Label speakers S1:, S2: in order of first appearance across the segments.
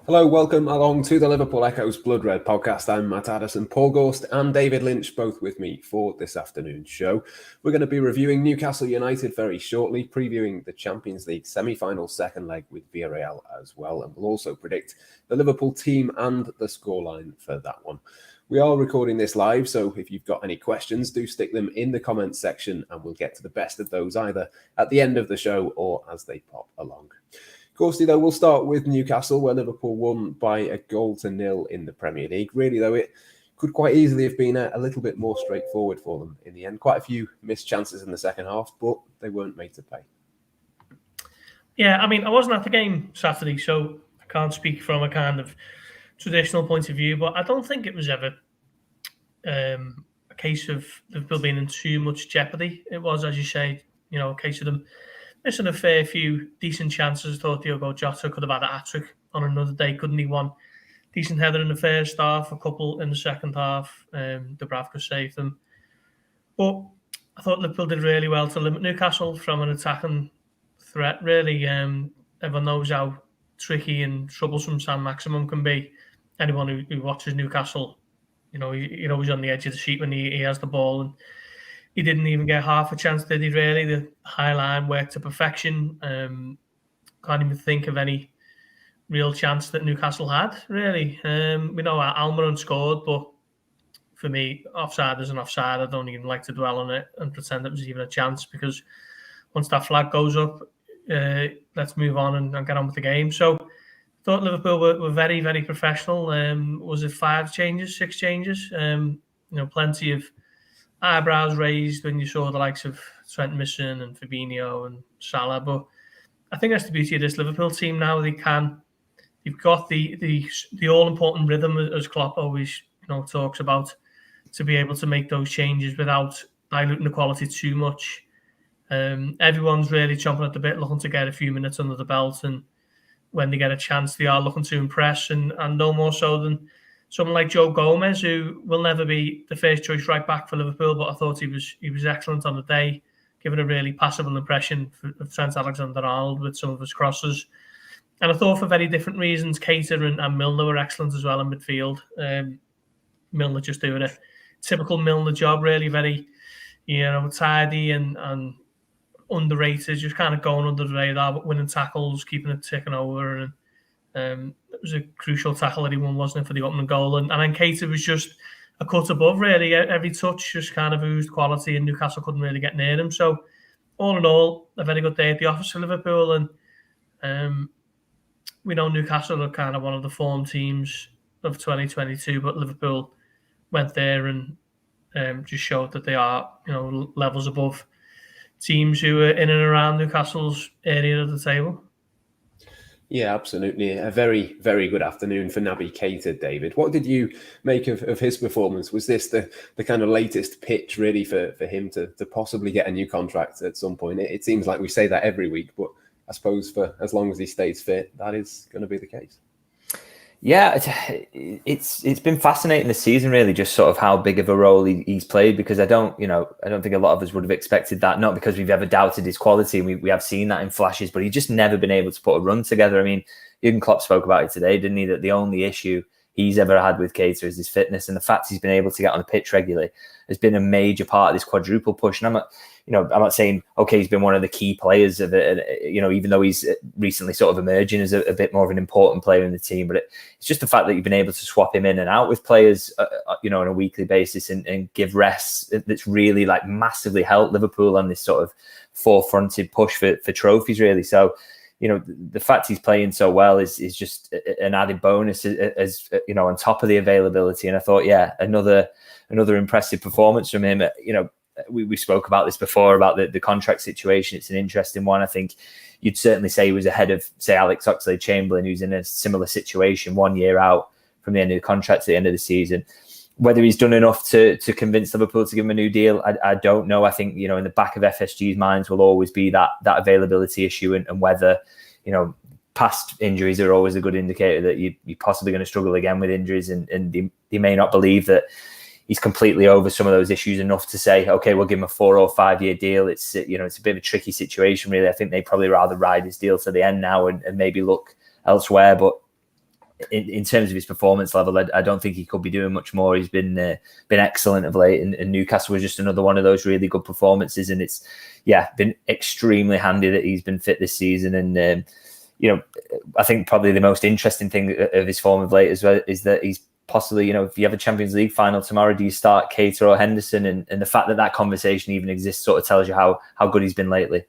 S1: Hello, welcome along to the Liverpool Echoes Blood Red podcast. I'm Matt Addison, Paul Gorst and David Lynch, both with me for this afternoon's show. We're going to be reviewing Newcastle United very shortly, previewing the Champions League semi-final second leg with Villarreal as well, and we'll also predict the Liverpool team and the scoreline for that one. We are recording this live, so if you've got any questions, do stick them in the comments section and we'll get to the best of those either at the end of the show or as they pop along. Gorsty, though, we'll start with Newcastle, where Liverpool won by 1-0 in the Premier League. Really, though, it could quite easily have been a little bit more straightforward for them in the end. Quite a few missed chances in the second half, but they weren't made to pay.
S2: Yeah, I mean, I wasn't at the game Saturday, so I can't speak from a kind of traditional point of view, but I don't think it was ever a case of Liverpool being in too much jeopardy. It was, as you say, a case of them missing a fair few decent chances. Thought Diogo Jota could have had a hat-trick on another day, couldn't he? One decent header in the first half, a couple in the second half. Dubravka saved them. But I thought Liverpool did really well to limit Newcastle from an attacking threat. Really, everyone knows how tricky and troublesome Sam Maximum can be. Anyone who watches Newcastle, you're always on the edge of the seat when he has the ball, and he didn't even get half a chance, did he, really? The high line worked to perfection. Can't even think of any real chance that Newcastle had, really. We know Almiron scored, but for me, offside is an offside. I don't even like to dwell on it and pretend it was even a chance, because once that flag goes up, let's move on and get on with the game. So I thought Liverpool were very, very professional. Was it 6 changes? Plenty of eyebrows raised when you saw the likes of Trent missing and Fabinho and Salah. But I think that's the beauty of this Liverpool team now. They've got the all-important rhythm, as Klopp always talks about, to be able to make those changes without diluting the quality too much. Everyone's really chomping at the bit, looking to get a few minutes under the belt, and when they get a chance, they are looking to impress, and no more so than someone like Joe Gomez, who will never be the first choice right back for Liverpool, but I thought he was excellent on the day, giving a really passable impression of Trent Alexander-Arnold with some of his crosses. And I thought for very different reasons, Keita and Milner were excellent as well in midfield. Milner just doing a typical Milner job, really very, tidy and underrated, just kind of going under the radar, but winning tackles, keeping it ticking over. And it was a crucial tackle that he won, wasn't it, for the opening goal. And then Keita was just a cut above, really. Every touch just kind of oozed quality, and Newcastle couldn't really get near him. So all in all, a very good day at the office for Liverpool. And we know Newcastle are kind of one of the form teams of 2022, but Liverpool went there and just showed that they are, levels above teams who are in and around Newcastle's area of the table.
S1: Yeah, absolutely. A very, very good afternoon for Naby Keita, David. What did you make of his performance? Was this the kind of latest pitch, really, for him to possibly get a new contract at some point? It seems like we say that every week, but I suppose for as long as he stays fit, that is going to be the case.
S3: Yeah, it's been fascinating this season, really, just sort of how big of a role he's played, because I don't think a lot of us would have expected that, not because we've ever doubted his quality, and we have seen that in flashes, but he's just never been able to put a run together. I mean, Jurgen Klopp spoke about it today, didn't he, that the only issue he's ever had with Keita is his fitness, and the fact he's been able to get on the pitch regularly has been a major part of this quadruple push. And I'm not saying, okay, he's been one of the key players of it, even though he's recently sort of emerging as a bit more of an important player in the team. But it's just the fact that you've been able to swap him in and out with players, on a weekly basis and give rests that's really like massively helped Liverpool on this sort of forefronted push for trophies, really. So, the fact he's playing so well is just an added bonus as on top of the availability. And I thought, yeah, another impressive performance from him. We spoke about this before, about the contract situation. It's an interesting one. I think you'd certainly say he was ahead of, say, Alex Oxlade-Chamberlain, who's in a similar situation 1 year out from the end of the contract to the end of the season. Whether he's done enough to convince Liverpool to give him a new deal, I don't know. I think, in the back of FSG's minds will always be that availability issue, and whether, past injuries are always a good indicator that you're possibly going to struggle again with injuries, and they may not believe that he's completely over some of those issues enough to say, okay, we'll give him a 4 or 5 year deal. It's, it's a bit of a tricky situation, really. I think they'd probably rather ride his deal to the end now and maybe look elsewhere. But in terms of his performance level, I don't think he could be doing much more. He's been excellent of late, and Newcastle was just another one of those really good performances. And it's been extremely handy that he's been fit this season. And I think probably the most interesting thing of his form of late as well is that he's possibly, if you have a Champions League final tomorrow, do you start Keita or Henderson? And the fact that conversation even exists sort of tells you how good he's been lately.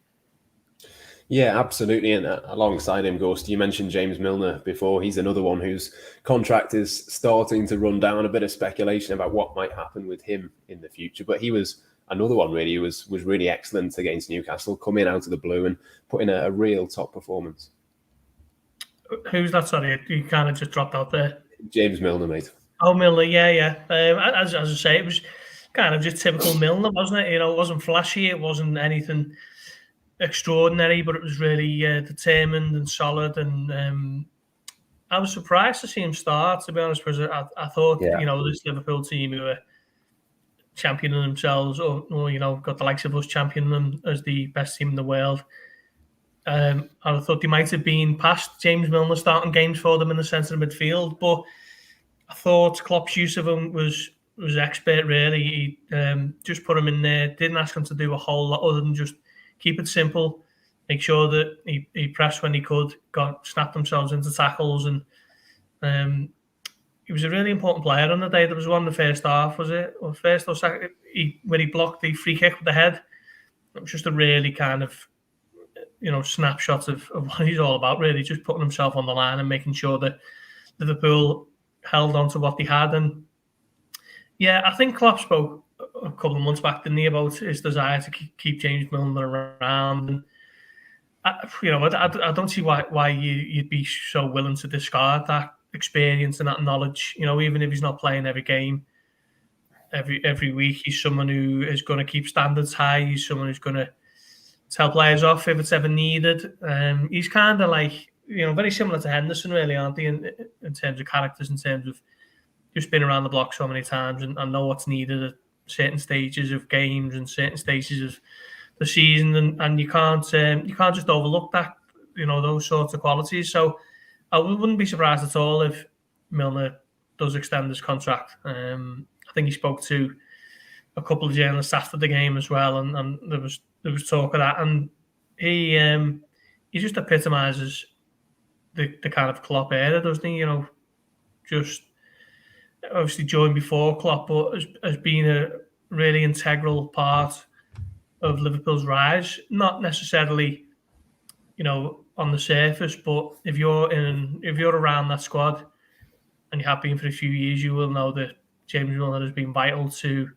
S1: Yeah, absolutely. And alongside him, Gorst, you mentioned James Milner before. He's another one whose contract is starting to run down. A bit of speculation about what might happen with him in the future. But he was another one, really, who was really excellent against Newcastle, coming out of the blue and putting a real top performance.
S2: Who's that? Sorry, you kind of just dropped out there.
S1: James Milner, mate.
S2: Oh, Milner, yeah. As I say, it was kind of just typical Milner, wasn't it? It wasn't flashy. It wasn't anything extraordinary, but it was really determined and solid. And I was surprised to see him start, to be honest, because I thought, this Liverpool team who were championing themselves, or got the likes of us championing them as the best team in the world. I thought they might have been past James Milner starting games for them in the centre of midfield, but I thought Klopp's use of him was expert, really. He just put him in there, didn't ask him to do a whole lot other than just keep it simple, make sure that he pressed when he could, snapped themselves into tackles, and he was a really important player on the day. There was one in the first half, was it? Or first or second, when he blocked the free kick with the head. It was just a really kind of, snapshot of what he's all about, really, just putting himself on the line and making sure that Liverpool held on to what they had. And I think Klopp spoke a couple of months back, didn't he, about his desire to keep James Milner around. And I don't see why you'd be so willing to discard that experience and that knowledge. Even if he's not playing every game, every week, he's someone who is going to keep standards high. He's someone who's going to tell players off if it's ever needed. He's kind of like, very similar to Henderson, really, aren't they, in terms of characters, in terms of just been around the block so many times and know what's needed at certain stages of games and certain stages of the season, and you can't just overlook that, those sorts of qualities. So I wouldn't be surprised at all if Milner does extend his contract. I think he spoke to a couple of journalists after the game as well, and there was talk of that, and he just epitomises the kind of Klopp era, doesn't he? Just obviously joined before Klopp, but has been a really integral part of Liverpool's rise. Not necessarily, on the surface, but if you're around that squad and you have been for a few years, you will know that James Milner has been vital to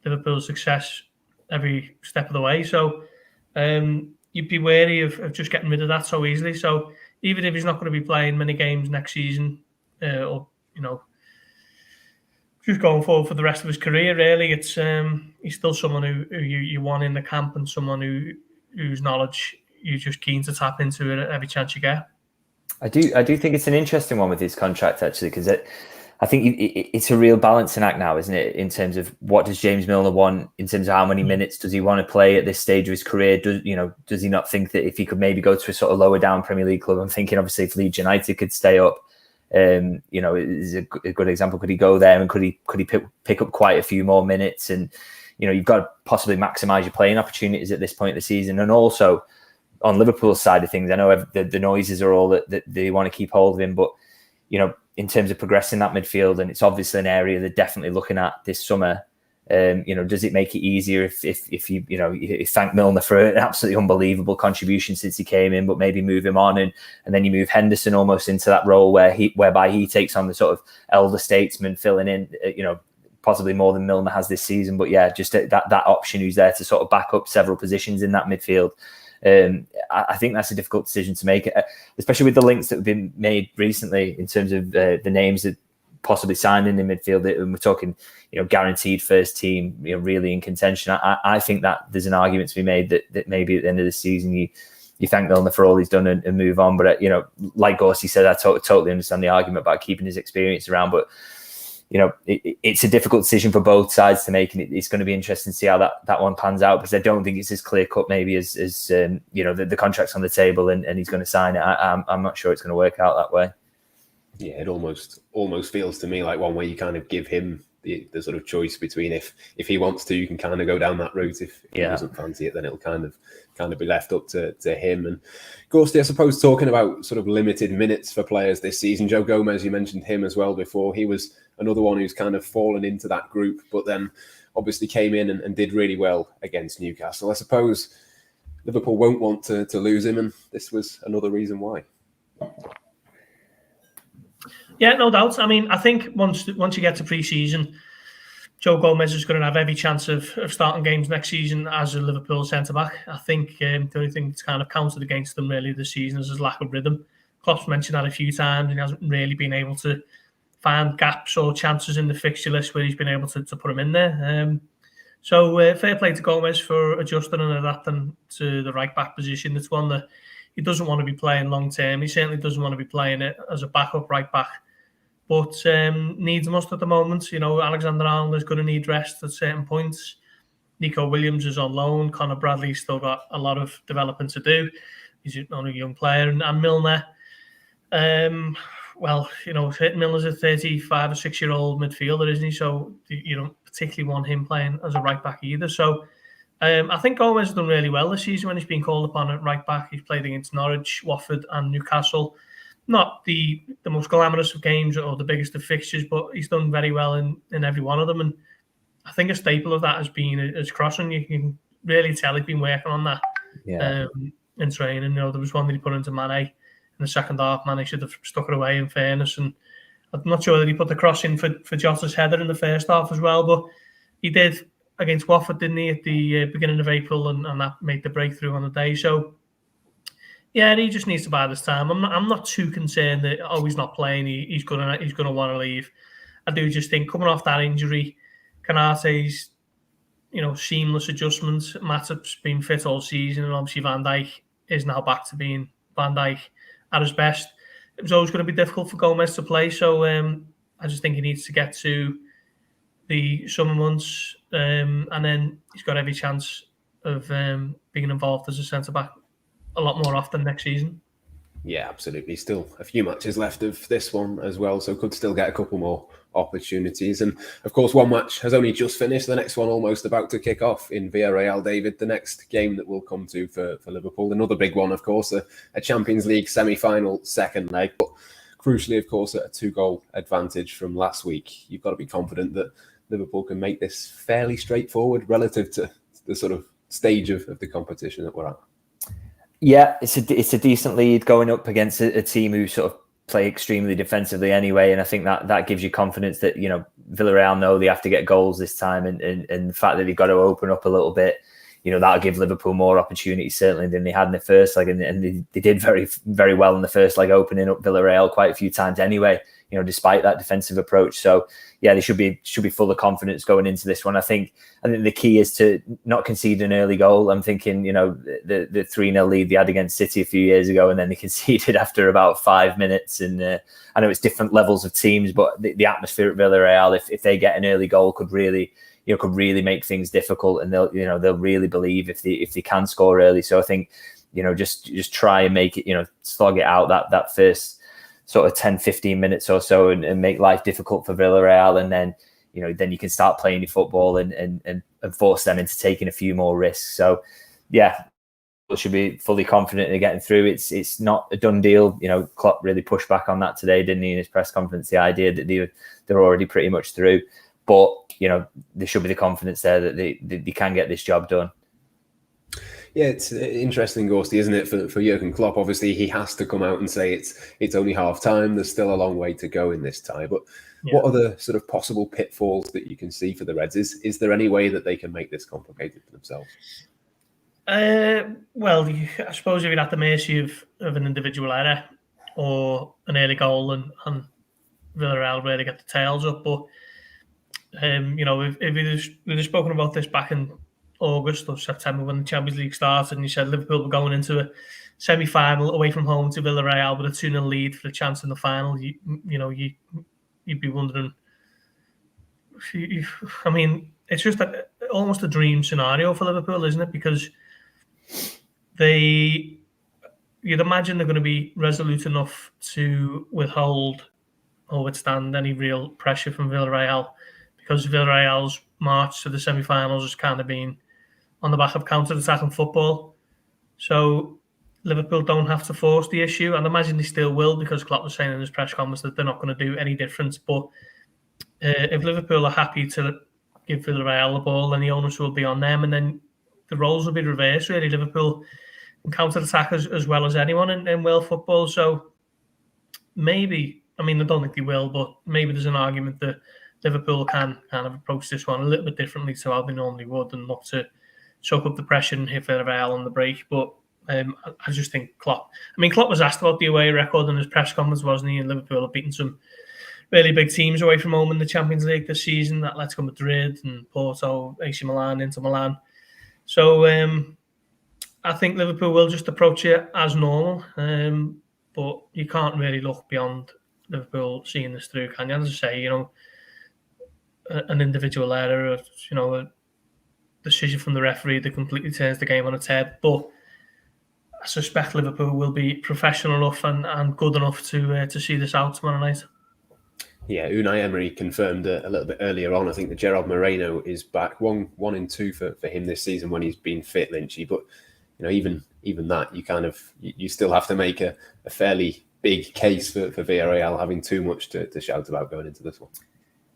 S2: Liverpool's success every step of the way. So you'd be wary of just getting rid of that so easily. So even if he's not going to be playing many games next season, or just going forward for the rest of his career, really, it's he's still someone who you want in the camp, and someone whose knowledge you're just keen to tap into at every chance you get.
S3: I do think it's an interesting one with his contract, actually, because I think it's a real balancing act now, isn't it? In terms of what does James Milner want, in terms of how many minutes does he want to play at this stage of his career? Does he not think that if he could maybe go to a sort of lower down Premier League club? I'm thinking, obviously, if Leeds United could stay up, is a good example. Could he go there and could he pick up quite a few more minutes? And you've got to possibly maximise your playing opportunities at this point of the season. And also on Liverpool's side of things, I know the noises are all that they want to keep hold of him, but in terms of progressing that midfield, and it's obviously an area they're definitely looking at this summer. Does it make it easier if you thank Milner for an absolutely unbelievable contribution since he came in, but maybe move him on and then you move Henderson almost into that role whereby he takes on the sort of elder statesman, filling in, possibly more than Milner has this season. But just that option who's there to sort of back up several positions in that midfield. I think that's a difficult decision to make, especially with the links that have been made recently in terms of the names that possibly signed in the midfield. And we're talking, guaranteed first team, really in contention. I think that there's an argument to be made that maybe at the end of the season you thank Milner for all he's done and move on. But like Gorst said, I totally understand the argument about keeping his experience around. But it's a difficult decision for both sides to make, and it's going to be interesting to see how that one pans out, because I don't think it's as clear cut maybe as the contract's on the table and he's going to sign it. I'm not sure it's going to work out that way.
S1: Yeah, it almost feels to me like one where you kind of give him the sort of choice between if he wants to, you can kind of go down that route. If he doesn't fancy it, then it'll kind of be left up to him. And Gorsty, I suppose, talking about sort of limited minutes for players this season, Joe Gomez, you mentioned him as well before. He was another one who's kind of fallen into that group, but then obviously came in and did really well against Newcastle. I suppose Liverpool won't want to lose him, and this was another reason why.
S2: Yeah, no doubt. I mean, I think once you get to pre-season, Joe Gomez is going to have every chance of starting games next season as a Liverpool centre-back. I think the only thing that's kind of counted against them really this season is his lack of rhythm. Klopp's mentioned that a few times, and he hasn't really been able to find gaps or chances in the fixture list where he's been able to put him in there. So fair play to Gomez for adjusting and adapting to the right-back position. It's one that he doesn't want to be playing long-term. He certainly doesn't want to be playing it as a backup right-back. But needs must at the moment. You know, Alexander-Arnold is going to need rest at certain points. Nico Williams is on loan. Conor Bradley's still got a lot of development to do. He's only a young player. And Milner, well, you know, Milner's a 35 or 6-year-old midfielder, isn't he? So you don't particularly want him playing as a right-back either. So I think Gomez has done really well this season when he's been called upon at right-back. He's played against Norwich, Watford and Newcastle. Not the most glamorous of games or the biggest of fixtures, but he's done very well in every one of them. And I think a staple of that has been his crossing. You can really tell he's been working on that in training. You know, there was one that he put into Mane in the second half. Mane should have stuck it away, in fairness. And I'm not sure that he put the cross in for Jota's header in the first half as well, but he did against Watford, didn't he, at the beginning of April, and that made the breakthrough on the day. So yeah, he just needs to buy this time. I'm not too concerned that he's not playing. He's gonna want to leave. I do just think coming off that injury, Konate's seamless adjustments. Matip's been fit all season, and obviously Van Dijk is now back to being Van Dijk at his best. It was always going to be difficult for Gomez to play, so I just think he needs to get to the summer months, and then he's got every chance of being involved as a centre back a lot more often next season.
S1: Yeah, absolutely. Still a few matches left of this one as well, so could still get a couple more opportunities. And of course, one match has only just finished. The next one almost about to kick off in Villarreal, David. The next game that we'll come to for Liverpool. Another big one, of course, a Champions League semi-final second leg. But crucially, of course, a 2-goal advantage from last week. You've got to be confident that Liverpool can make this fairly straightforward relative to the sort of stage of the competition that we're at.
S3: Yeah, it's a decent lead going up against a team who sort of play extremely defensively anyway, and I think that gives you confidence that Villarreal know they have to get goals this time, and the fact that they've got to open up a little bit, that'll give Liverpool more opportunities certainly than they had in the first leg, and they did very, very well in the first leg, opening up Villarreal quite a few times anyway, despite that defensive approach. So yeah, they should be full of confidence going into this one. I think the key is to not concede an early goal. I'm thinking, the 3-0 lead they had against City a few years ago, and then they conceded after about 5 minutes. And I know it's different levels of teams, but the atmosphere at Villarreal, if they get an early goal, could really make things difficult, and they'll really believe if they can score early. So I think, just try and make it, slog it out that first sort of 10-15 minutes or so, and make life difficult for Villarreal, and then you can start playing your football and force them into taking a few more risks. So yeah, should be fully confident in getting through. It's not a done deal. Klopp really pushed back on that today, didn't he, in his press conference, the idea that they're already pretty much through. But there should be the confidence there that they can get this job done.
S1: Yeah, it's interesting, Gorsty, isn't it, for Jurgen Klopp? Obviously, he has to come out and say it's only half time. There's still a long way to go in this tie. But what are the sort of possible pitfalls that you can see for the Reds? Is there any way that they can make this complicated for themselves?
S2: Well, I suppose if you're at the mercy of an individual error or an early goal, and Villarreal really get the tails up. But if we'd have spoken about this back in August or September when the Champions League started, and you said Liverpool were going into a semi-final away from home to Villarreal with a 2-0 lead for a chance in the final, you'd be wondering. I mean, it's just almost a dream scenario for Liverpool, isn't it? Because you'd imagine they're going to be resolute enough to withhold or withstand any real pressure from Villarreal, because Villarreal's march to the semi-finals has kind of been on the back of counter-attacking football. So Liverpool don't have to force the issue, and I imagine they still will, because Klopp was saying in his press conference that they're not going to do any difference. But if Liverpool are happy to give Villarreal the ball, then the onus will be on them, and then the roles will be reversed, really. Liverpool can counter-attack as well as anyone in world football. So maybe, I mean, I don't think they will, but maybe there's an argument that Liverpool can kind of approach this one a little bit differently to how they normally would, and look to soak up the pressure and hit Villarreal on the break. But I just think Klopp was asked about the away record in his press conference, wasn't he? And Liverpool have beaten some really big teams away from home in the Champions League this season, Atletico Madrid and Porto, AC Milan, Inter Milan. So I think Liverpool will just approach it as normal. But you can't really look beyond Liverpool seeing this through, can you? As I say, an individual error, a decision from the referee that completely turns the game on its head. But I suspect Liverpool will be professional enough and good enough to see this out tomorrow night.
S1: Yeah, Unai Emery confirmed a little bit earlier on, I think, that Gerard Moreno is back, one in two for him this season when he's been fit, Lynchy. But even that, you still have to make a fairly big case for Villarreal having too much to shout about going into this one.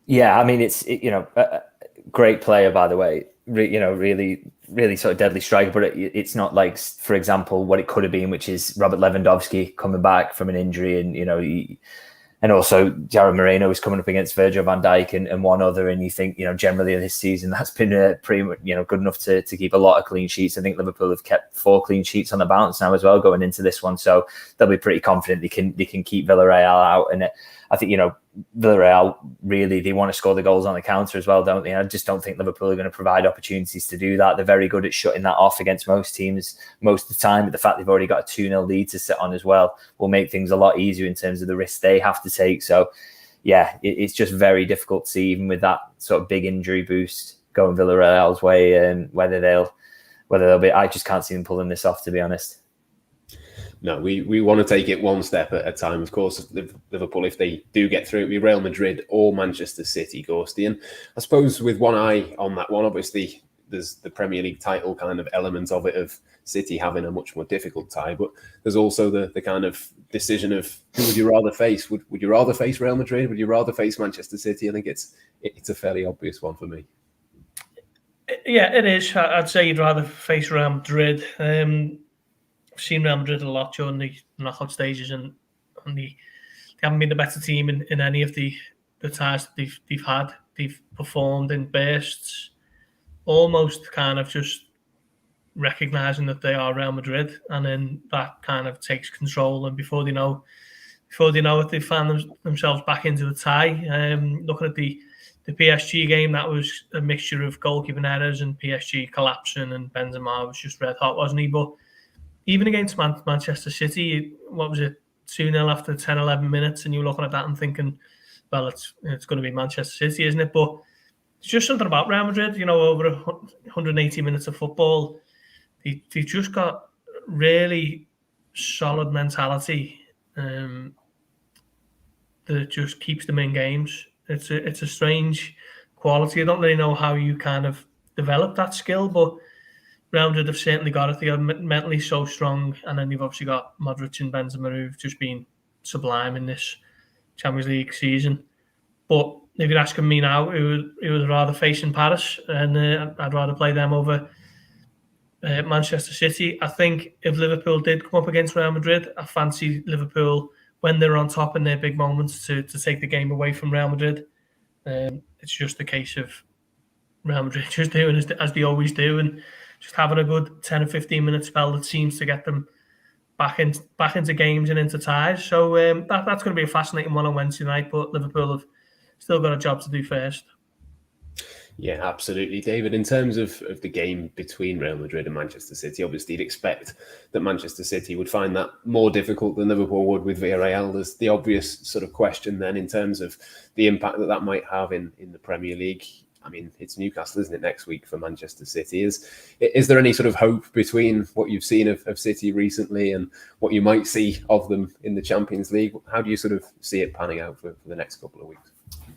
S3: Yeah, I mean, it's a great player, by the way. Really, really sort of deadly striker, but it's not like, for example, what it could have been, which is Robert Lewandowski coming back from an injury, and and also Gerard Moreno is coming up against Virgil van Dijk and one other, and you think, generally this season that's been pretty much, good enough to keep a lot of clean sheets. I think Liverpool have kept 4 clean sheets on the bounce now as well going into this one, so they'll be pretty confident they can keep Villarreal out. And I think Villarreal, really, they want to score the goals on the counter as well, don't they? I just don't think Liverpool are going to provide opportunities to do that. They're very good at shutting that off against most teams most of the time, but the fact they've already got a 2-0 lead to sit on as well will make things a lot easier in terms of the risks they have to take. So yeah, it's just very difficult to see, even with that sort of big injury boost going Villarreal's way, and whether they'll be, I just can't see them pulling this off, to be honest.
S1: No, we want to take it one step at a time. Of course, Liverpool, if they do get through, it'll be Real Madrid or Manchester City, Gorsty. And I suppose with one eye on that one, obviously there's the Premier League title kind of element of it, of City having a much more difficult tie, but there's also the kind of decision of who would you rather face? Would you rather face Real Madrid? Would you rather face Manchester City? I think it's a fairly obvious one for me.
S2: Yeah, it is. I'd say you'd rather face Real Madrid. Seen Real Madrid a lot during the knockout stages, and they haven't been the better team in any of the ties that they've had. They've performed in bursts, almost kind of just recognising that they are Real Madrid, and then that kind of takes control. And before they know it, they found themselves back into the tie. Looking at the PSG game, that was a mixture of goalkeeping errors and PSG collapsing, and Benzema was just red hot, wasn't he? But even against Manchester City, what was it, 2-0 after 10, 11 minutes, and you're looking at that and thinking, well, it's going to be Manchester City, isn't it? But it's just something about Real Madrid, over 180 minutes of football, they've just got really solid mentality that just keeps them in games. It's a strange quality. I don't really know how you kind of develop that skill, but Real Madrid have certainly got it. They are mentally so strong, and then you've obviously got Modric and Benzema, who've just been sublime in this Champions League season. But if you're asking me now, who would rather face in Paris, and I'd rather play them over Manchester City. I think if Liverpool did come up against Real Madrid, I fancy Liverpool, when they're on top in their big moments, to take the game away from Real Madrid. It's just a case of Real Madrid just doing as they always do, and just having a good 10 or 15 minute spell that seems to get them back into games and into ties. So that's going to be a fascinating one on Wednesday night, but Liverpool have still got a job to do first.
S1: Yeah, absolutely, David. In terms of the game between Real Madrid and Manchester City, obviously you'd expect that Manchester City would find that more difficult than Liverpool would with Villarreal. There's the obvious sort of question then in terms of the impact that might have in the Premier League. I mean, it's Newcastle, isn't it, next week for Manchester City? Is there any sort of hope between what you've seen of City recently and what you might see of them in the Champions League? How do you sort of see it panning out for the next couple of weeks?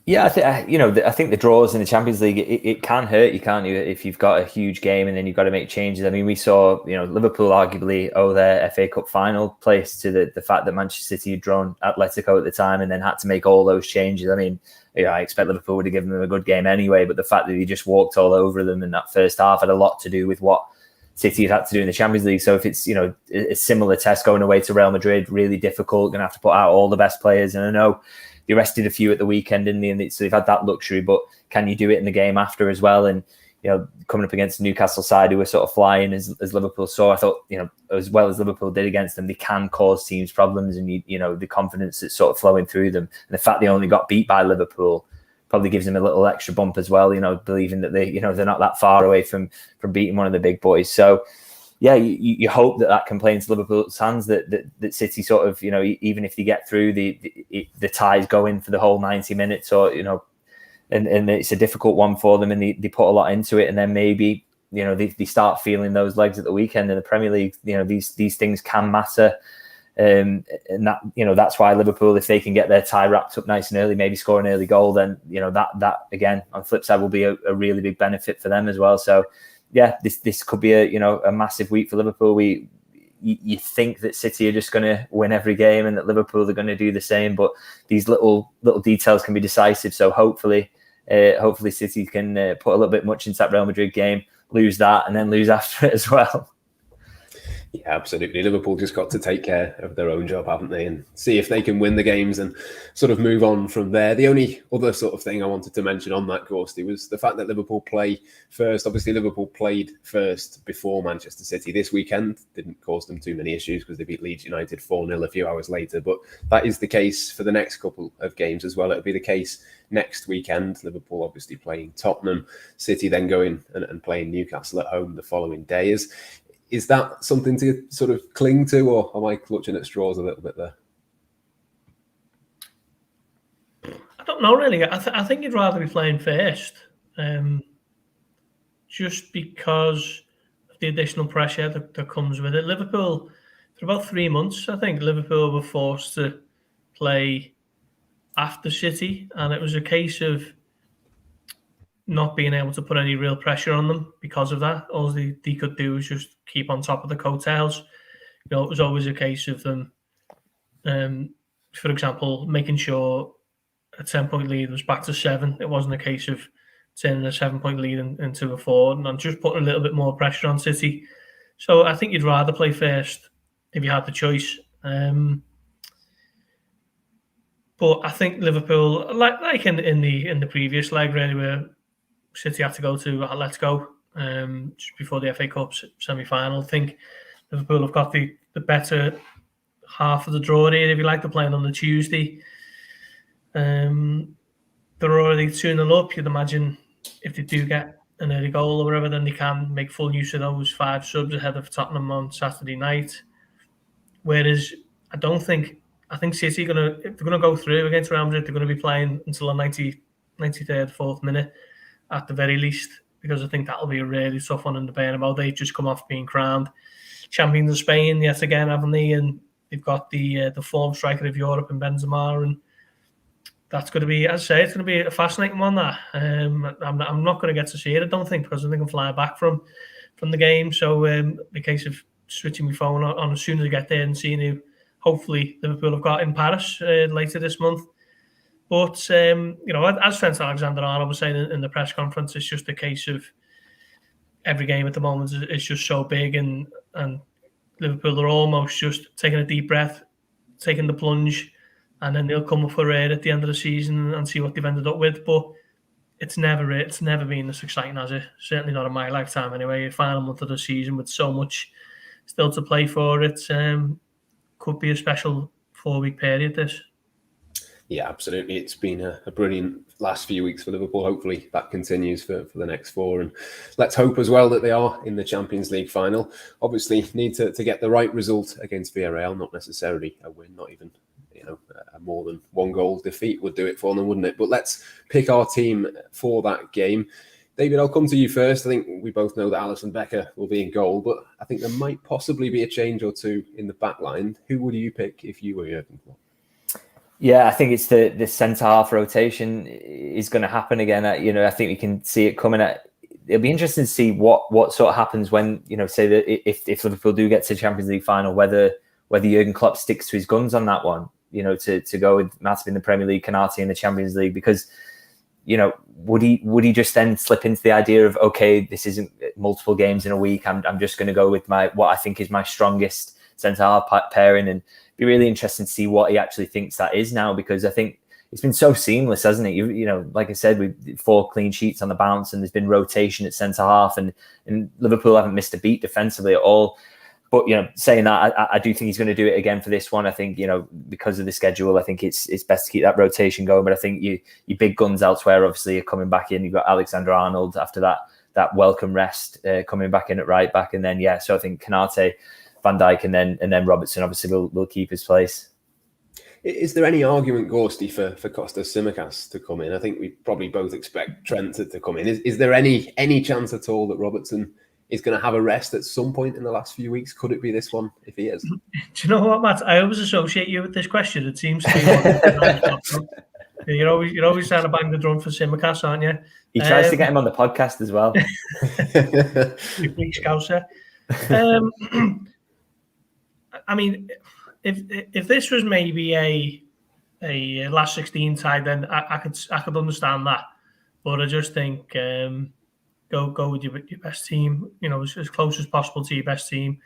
S3: Yeah, I think the draws in the Champions League, it can hurt you, can't you, if you've got a huge game and then you've got to make changes. I mean, we saw, Liverpool arguably owe their FA Cup final place to the fact that Manchester City had drawn Atletico at the time and then had to make all those changes. I mean, I expect Liverpool would have given them a good game anyway, but the fact that he just walked all over them in that first half had a lot to do with what City had to do in the Champions League. So if it's, a similar test going away to Real Madrid, really difficult, going to have to put out all the best players. And I know they rested a few at the weekend, so they've had that luxury, but can you do it in the game after as well? And, coming up against the Newcastle side who were sort of flying as Liverpool saw, I thought, as well as Liverpool did against them, they can cause teams problems, and, the confidence that's sort of flowing through them. And the fact they only got beat by Liverpool probably gives them a little extra bump as well, believing that they're not that far away from beating one of the big boys. So, yeah, you hope that can play into Liverpool's hands, that City sort of, even if they get through, the ties going for the whole 90 minutes or, and it's a difficult one for them and they put a lot into it. And then maybe, they start feeling those legs at the weekend in the Premier League. These things can matter. And that, that's why Liverpool, if they can get their tie wrapped up nice and early, maybe score an early goal, then, that again, on the flip side, will be a really big benefit for them as well. So, yeah, this could be a massive week for Liverpool. You think that City are just going to win every game and that Liverpool are going to do the same, but these little details can be decisive. So hopefully City can put a little bit much into that Real Madrid game, lose that, and then lose after it as well.
S1: Yeah, absolutely. Liverpool just got to take care of their own job, haven't they? And see if they can win the games and sort of move on from there. The only other sort of thing I wanted to mention on that, Gorsty, was the fact that Liverpool play first. Obviously, Liverpool played first before Manchester City this weekend. Didn't cause them too many issues because they beat Leeds United 4-0 a few hours later. But that is the case for the next couple of games as well. It'll be the case next weekend. Liverpool obviously playing Tottenham. City then going and playing Newcastle at home the following day. Is that something to sort of cling to, or am I clutching at straws a little bit there?
S2: I don't know, really. I think you'd rather be playing first, just because of the additional pressure that comes with it. Liverpool, for about 3 months, I think, Liverpool were forced to play after City, and it was a case of not being able to put any real pressure on them because of that. All they could do was just keep on top of the coattails. It was always a case of them, for example, making sure a 10-point lead was back to 7. It wasn't a case of turning a 7-point lead into a 4 and just putting a little bit more pressure on City. So I think you'd rather play first if you had the choice. But I think Liverpool, like in the previous leg, really, where City had to go to Atletico just before the FA Cup semi-final. I think Liverpool have got the better half of the draw here, if you like. They're playing on the Tuesday. They're already 2-0 up. You'd imagine if they do get an early goal or whatever, then they can make full use of those 5 subs ahead of Tottenham on Saturday night. Whereas I think City if they're gonna go through against Real Madrid, they're going to be playing until the 93rd, 4th minute at the very least, because I think that'll be a really tough one in the Bernabeu. They've just come off being crowned champions of Spain yet again, haven't they? And they've got the form striker of Europe in Benzema, and that's going to be, as I say, it's going to be a fascinating one. That I'm not going to get to see it, I don't think, because I think I'm flying back from the game. So the case of switching my phone on as soon as I get there and seeing who hopefully Liverpool have got in Paris later this month. But, as Trent Alexander-Arnold was saying in the press conference, it's just a case of every game at the moment is just so big, and Liverpool are almost just taking a deep breath, taking the plunge, and then they'll come up for air at the end of the season and see what they've ended up with. But it's never been this exciting as it. Certainly not in my lifetime anyway. Final month of the season with so much still to play for, it could be a special 4-week period, this.
S1: Yeah, absolutely. It's been a brilliant last few weeks for Liverpool. Hopefully that continues for the next 4. And let's hope as well that they are in the Champions League final. Obviously need to get the right result against Villarreal, not necessarily a win, not even a more than 1 goal defeat would do it for them, wouldn't it? But let's pick our team for that game. David, I'll come to you first. I think we both know that Alisson Becker will be in goal, but I think there might possibly be a change or two in the back line. Who would you pick if you were Jurgen Klopp?
S3: Yeah, I think it's the centre-half rotation is going to happen again. I think we can see it coming. It'll be interesting to see what sort of happens when, say that if Liverpool do get to the Champions League final, whether Jurgen Klopp sticks to his guns on that one, to go with Matip in the Premier League, Konate in the Champions League, because would he just then slip into the idea of, okay, this isn't multiple games in a week, I'm just going to go with what I think is my strongest centre-half pairing, and be really interesting to see what he actually thinks that is now, because I think it's been so seamless, hasn't it? Like I said, with 4 clean sheets on the bounce, and there's been rotation at centre-half, and Liverpool haven't missed a beat defensively at all. But, saying that, I do think he's going to do it again for this one. I think, because of the schedule, I think it's best to keep that rotation going. But I think your big guns elsewhere, obviously, are coming back in. You've got Alexander-Arnold after that welcome rest coming back in at right back. And then, so I think Konate, Van Dijk, and then Robertson obviously will keep his place.
S1: Is there any argument, Gorsty, for Kostas Tsimikas to come in? I think we probably both expect Trent to come in. Is there any chance at all that Robertson is going to have a rest at some point in the last few weeks? Could it be this one if he is?
S2: Do you know what, Matt? I always associate you with this question. It seems to be you're always trying to bang the drum for Tsimikas, aren't you?
S3: He tries to get him on the podcast as well.
S2: You big scouser. I mean, if this was maybe a last 16 tie, then I could understand that. But I just think go with your best team, as close as possible to your best team.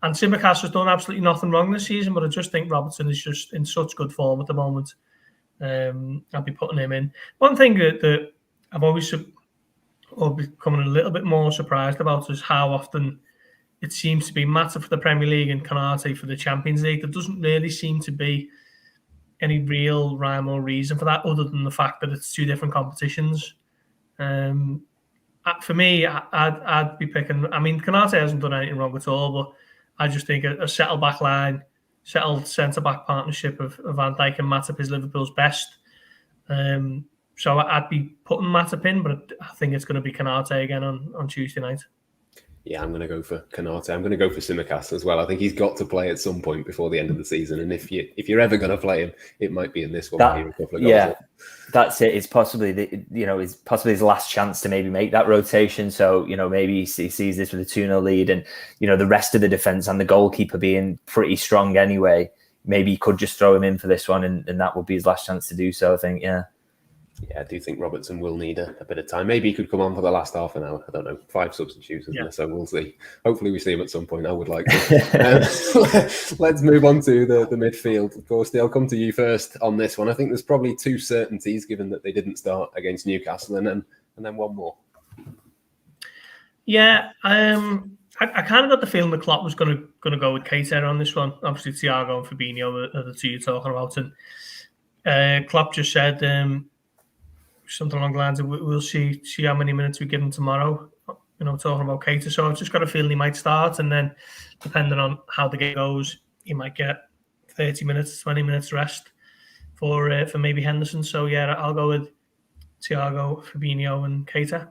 S2: And Tsimikas has done absolutely nothing wrong this season, but I just think Robertson is just in such good form at the moment. I'll be putting him in. One thing that I've always becoming a little bit more surprised about is how often it seems to be Matip for the Premier League and Konate for the Champions League. There doesn't really seem to be any real rhyme or reason for that, other than the fact that it's 2 different competitions. For me, I'd be picking. I mean, Konate hasn't done anything wrong at all, but I just think a settled back line, settled centre back partnership of Van Dijk and Matip is Liverpool's best. So I'd be putting Matip in, but I think it's going to be Konate again on Tuesday night.
S1: Yeah, I'm going to go for Konate. I'm going to go for Tsimikas as well. I think he's got to play at some point before the end of the season. And if you're ever going to play him, it might be in this one.
S3: That's it. It's possibly it's possibly his last chance to maybe make that rotation. So maybe he sees this with a 2-0 lead, and the rest of the defense and the goalkeeper being pretty strong anyway. Maybe he could just throw him in for this one, and that would be his last chance to do so. I think, yeah.
S1: Yeah, I do think Robertson will need a bit of time. Maybe he could come on for the last half an hour. I don't know. 5 substitutes, isn't there? So we'll see. Hopefully we see him at some point. I would like to. Let's move on to the midfield. Of course, I'll come to you first on this one. I think there's probably 2 certainties, given that they didn't start against Newcastle, and then one more. Yeah,
S2: I kind of got the feeling that Klopp was going to go with Keita on this one. Obviously, Thiago and Fabinho are the 2 you're talking about, and Klopp just said something along the lines of, we'll see how many minutes we give him tomorrow, talking about Keita. So I've just got a feeling he might start, and then depending on how the game goes, he might get 30 minutes, 20 minutes rest for maybe Henderson. So yeah, I'll go with Thiago, Fabinho and Keita.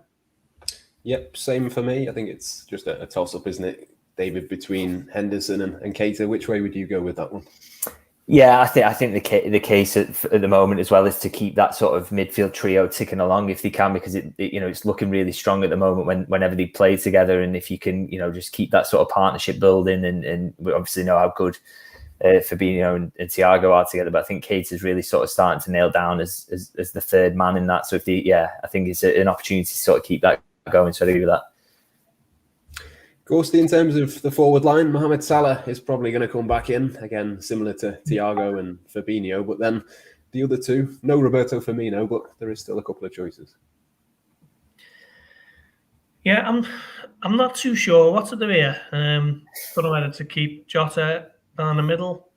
S1: Yep, same for me. I think it's just a toss-up, isn't it, David, between Henderson and Keita? Which way would you go with that one?
S3: Yeah, I think the case at the moment as well is to keep that sort of midfield trio ticking along if they can, because it's looking really strong at the moment whenever they play together, and if you can just keep that sort of partnership building, and we obviously know how good Fabinho and Thiago are together, but I think Keita's really sort of starting to nail down as the 3rd man in that. So I think it's an opportunity to sort of keep that going. So I agree with that.
S1: Gorsty, in terms of the forward line, Mohamed Salah is probably going to come back in, again, similar to Thiago and Fabinho. But then the other 2, no Roberto Firmino, but there is still a couple of choices.
S2: Yeah, I'm not too sure what to do here. Don't know whether to keep Jota down the middle,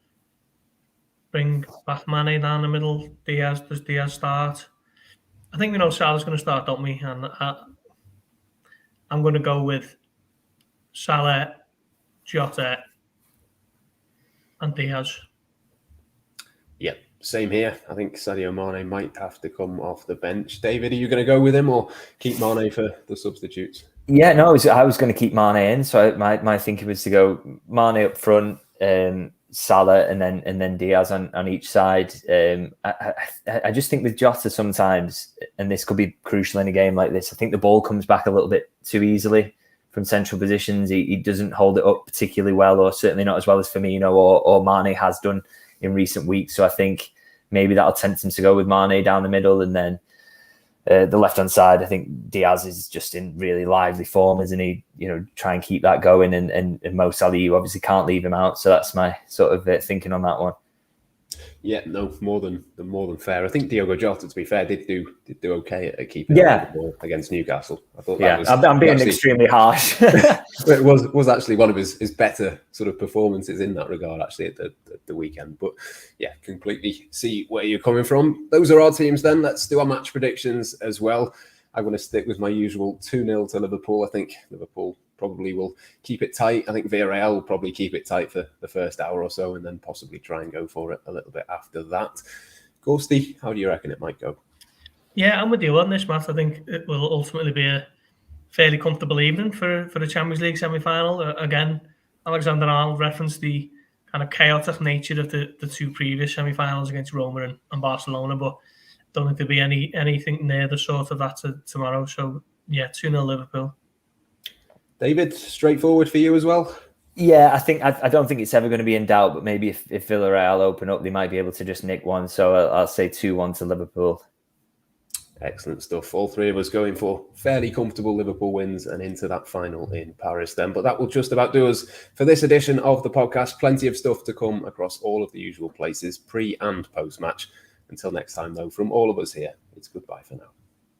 S2: bring back Mane down the middle. Does Diaz start? I think we know Salah's going to start, don't we? And I'm going to go with Salah, Jota, and Diaz.
S1: Yeah, same here. I think Sadio Mane might have to come off the bench. David, are you going to go with him or keep Mane for the substitutes?
S3: Yeah, no, I was going to keep Mane in. So my thinking was to go Mane up front, Salah, and then Diaz on each side. I just think with Jota sometimes, and this could be crucial in a game like this, I think the ball comes back a little bit too easily from central positions. He doesn't hold it up particularly well, or certainly not as well as Firmino or Mane has done in recent weeks. So I think maybe that'll tempt him to go with Mane down the middle, and then the left-hand side, I think Diaz is just in really lively form, isn't he? Try and keep that going, and Mo Salah, you obviously can't leave him out. So that's my sort of thinking on that one.
S1: Yeah, no, more than fair. I think Diogo Jota, to be fair, did do okay at keeping the ball against Newcastle. I thought that was.
S3: I'm being extremely harsh.
S1: It was actually one of his better sort of performances in that regard, actually, at the weekend. But yeah, completely see where you're coming from. Those are our teams then. Let's do our match predictions as well. I'm going to stick with my usual 2-0 to Liverpool. I think Liverpool probably will keep it tight. I think Villarreal will probably keep it tight for the first hour or so, and then possibly try and go for it a little bit after that. Gorsty, how do you reckon it might go?
S2: Yeah, I'm with you on this, Matt. I think it will ultimately be a fairly comfortable evening for the Champions League semi-final. Again, Alexander-Arnold referenced the kind of chaotic nature of the two previous semi-finals against Roma and Barcelona, but don't think there'll be anything near the sort of that tomorrow. So yeah, 2-0 Liverpool.
S1: David, straightforward for you as well?
S3: Yeah, I don't think it's ever going to be in doubt, but maybe if Villarreal open up, they might be able to just nick one. So I'll say 2-1 to Liverpool.
S1: Excellent stuff. All three of us going for fairly comfortable Liverpool wins and into that final in Paris then. But that will just about do us for this edition of the podcast. Plenty of stuff to come across all of the usual places, pre and post-match. Until next time, though, from all of us here, it's goodbye for now.